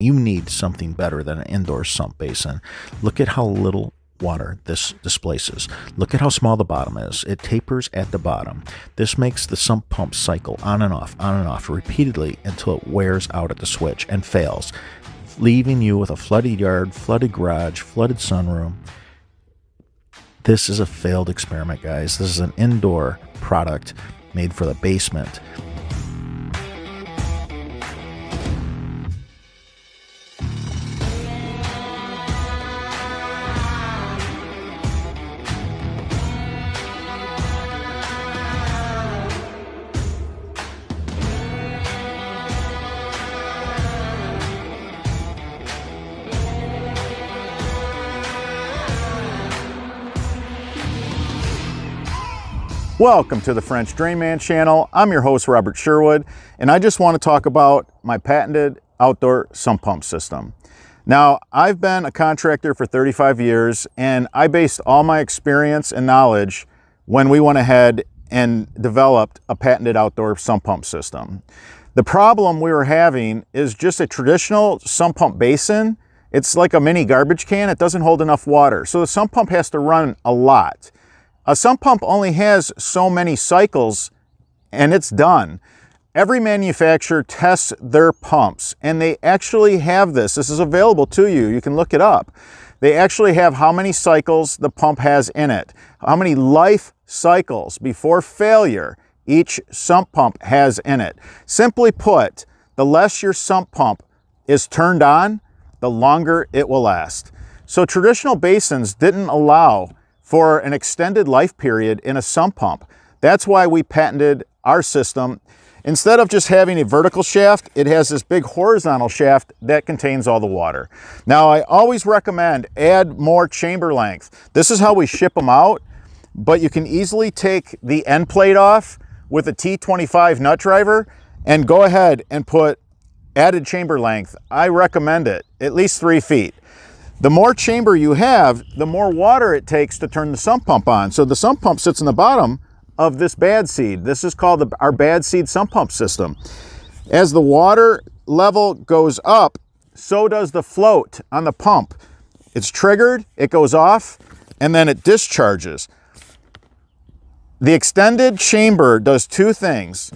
You need something better than an indoor sump basin. Look at how little water this displaces. Look at how small the bottom is. It tapers at the bottom. This makes the sump pump cycle on and off repeatedly until it wears out at the switch and fails, leaving you with a flooded yard, flooded garage, flooded sunroom. This is a failed experiment, guys. This is an indoor product made for the basement. Welcome to the French Drain Man channel. I'm your host, Robert Sherwood, and I just want to talk about my patented outdoor sump pump system. Now, I've been a contractor for 35 years, and I based all my experience and knowledge when we went ahead and developed a patented outdoor sump pump system. The problem we were having is just a traditional sump pump basin. It's like a mini garbage can. It doesn't hold enough water, so the sump pump has to run a lot. A sump pump only has so many cycles and it's done. Every manufacturer tests their pumps and they actually have this. This is available to you. You can look it up. They actually have how many cycles the pump has in it, how many life cycles before failure each sump pump has in it. Simply put, the less your sump pump is turned on, the longer it will last. So traditional basins didn't allow for an extended life period in a sump pump. That's why we patented our system. Instead of just having a vertical shaft, it has this big horizontal shaft that contains all the water. Now, I always recommend add more chamber length. This is how we ship them out, but you can easily take the end plate off with a T25 nut driver and go ahead and put added chamber length. I recommend it, at least 3 feet. The more chamber you have, the more water it takes to turn the sump pump on. So the sump pump sits in the bottom of this bad seed. This is called our bad seed sump pump system. As the water level goes up, so does the float on the pump. It's triggered, it goes off, and then it discharges. The extended chamber does two things.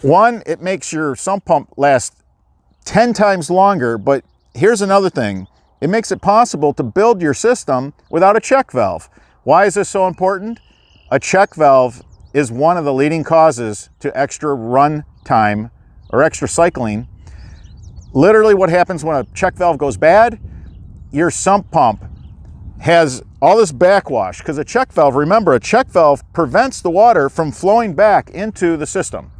One, it makes your sump pump last 10 times longer, but here's another thing. It makes it possible to build your system without a check valve. Why is this so important? A check valve is one of the leading causes to extra run time or extra cycling. Literally what happens when a check valve goes bad, your sump pump has all this backwash because a check valve, remember, a check valve prevents the water from flowing back into the system.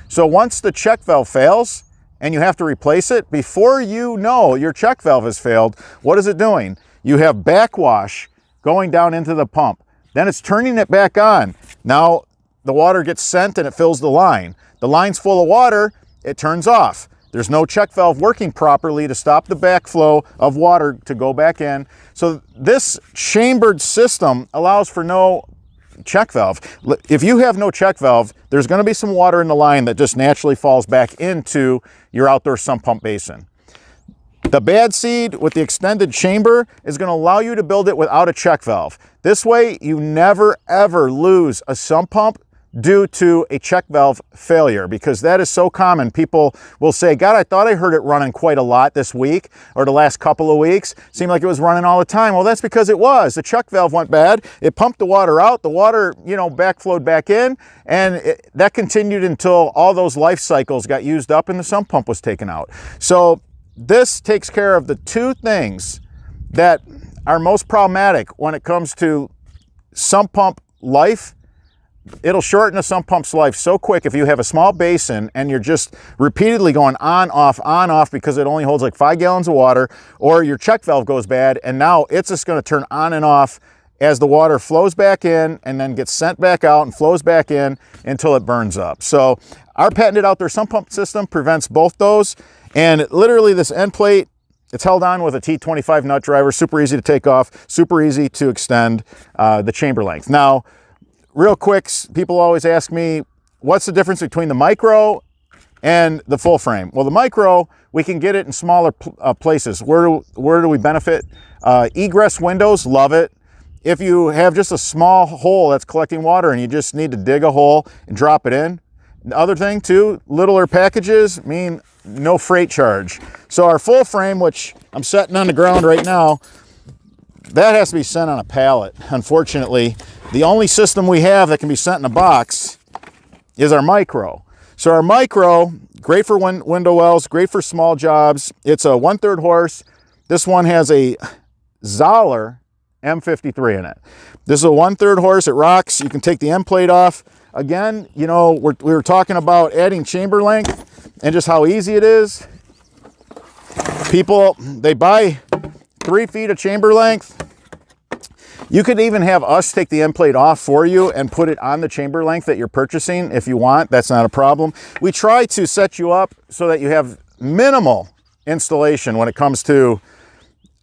So once the check valve fails, and you have to replace it, before you know your check valve has failed, what is it doing? You have backwash going down into the pump. Then it's turning it back on. Now the water gets sent and it fills the line. The line's full of water, it turns off. There's no check valve working properly to stop the backflow of water to go back in. So this chambered system allows for no check valve. If you have no check valve, there's going to be some water in the line that just naturally falls back into your outdoor sump pump basin. The bad seed with the extended chamber is going to allow you to build it without a check valve. This way you never ever lose a sump pump due to a check valve failure, because that is so common. People will say, God, I thought I heard it running quite a lot this week or the last couple of weeks. Seemed like it was running all the time. Well, that's because it was. The check valve went bad. It pumped the water out. The water, backflowed back in, and that continued until all those life cycles got used up and the sump pump was taken out. So this takes care of the two things that are most problematic when it comes to sump pump life. It'll shorten a sump pump's life so quick if you have a small basin and you're just repeatedly going on, off because it only holds like 5 gallons of water, or your check valve goes bad and now it's just going to turn on and off as the water flows back in and then gets sent back out and flows back in until it burns up. So our patented outdoor sump pump system prevents both those. And literally this end plate, it's held on with a T25 nut driver, super easy to take off, super easy to extend the chamber length. Now, real quick, people always ask me, what's the difference between the micro and the full frame. Well, the micro, we can get it in smaller places. Where do we benefit? Egress windows, love it. If you have just a small hole that's collecting water and you just need to dig a hole and drop it in. The other thing too, littler packages mean no freight charge. So our full frame, which I'm setting on the ground right now, that has to be sent on a pallet. Unfortunately, the only system we have that can be sent in a box is our micro. So our micro, great for window wells, great for small jobs. It's a 1/3 horse. This one has a Zoller M53 in it. This is a 1/3 horse. It rocks. You can take the end plate off. Again, you know, we were talking about adding chamber length and just how easy it is. People, they buy 3 feet of chamber length. You could even have us take the end plate off for you and put it on the chamber length that you're purchasing if you want. That's not a problem. We try to set you up so that you have minimal installation when it comes to,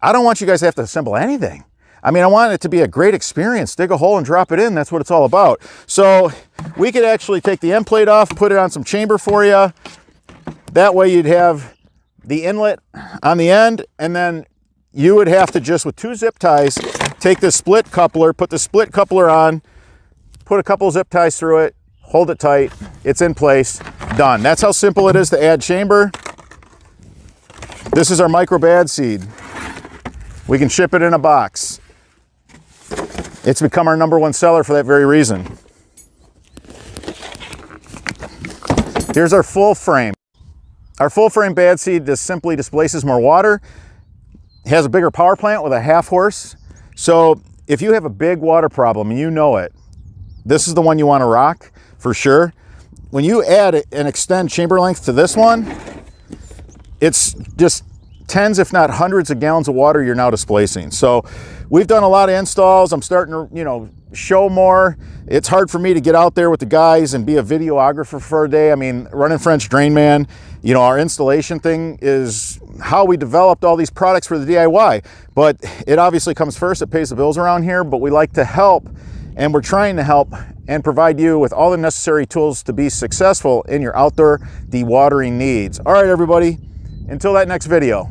I don't want you guys to have to assemble anything. I mean, I want it to be a great experience. Dig a hole and drop it in. That's what it's all about. So we could actually take the end plate off, put it on some chamber for you. That way you'd have the inlet on the end, and then you would have to just, with 2 zip ties, take this split coupler, put the split coupler on, put a couple zip ties through it, hold it tight, it's in place, done. That's how simple it is to add chamber. This is our micro bad seed. We can ship it in a box. It's become our #1 seller for that very reason. Here's our full frame. Our full frame bad seed just simply displaces more water. It has a bigger power plant with a 1/2 horse. So if you have a big water problem and you know it, this is the one you want to rock for sure. When you add and extend chamber length to this one, it's just tens, if not hundreds of gallons of water you're now displacing. So we've done a lot of installs. I'm starting to, you know, show more. It's hard for me to get out there with the guys and be a videographer for a day. I mean, running French Drain Man, you know, our installation thing is how we developed all these products for the DIY. But it obviously comes first. It pays the bills around here, but we like to help, and we're trying to help and provide you with all the necessary tools to be successful in your outdoor dewatering needs. All right, everybody, until that next video.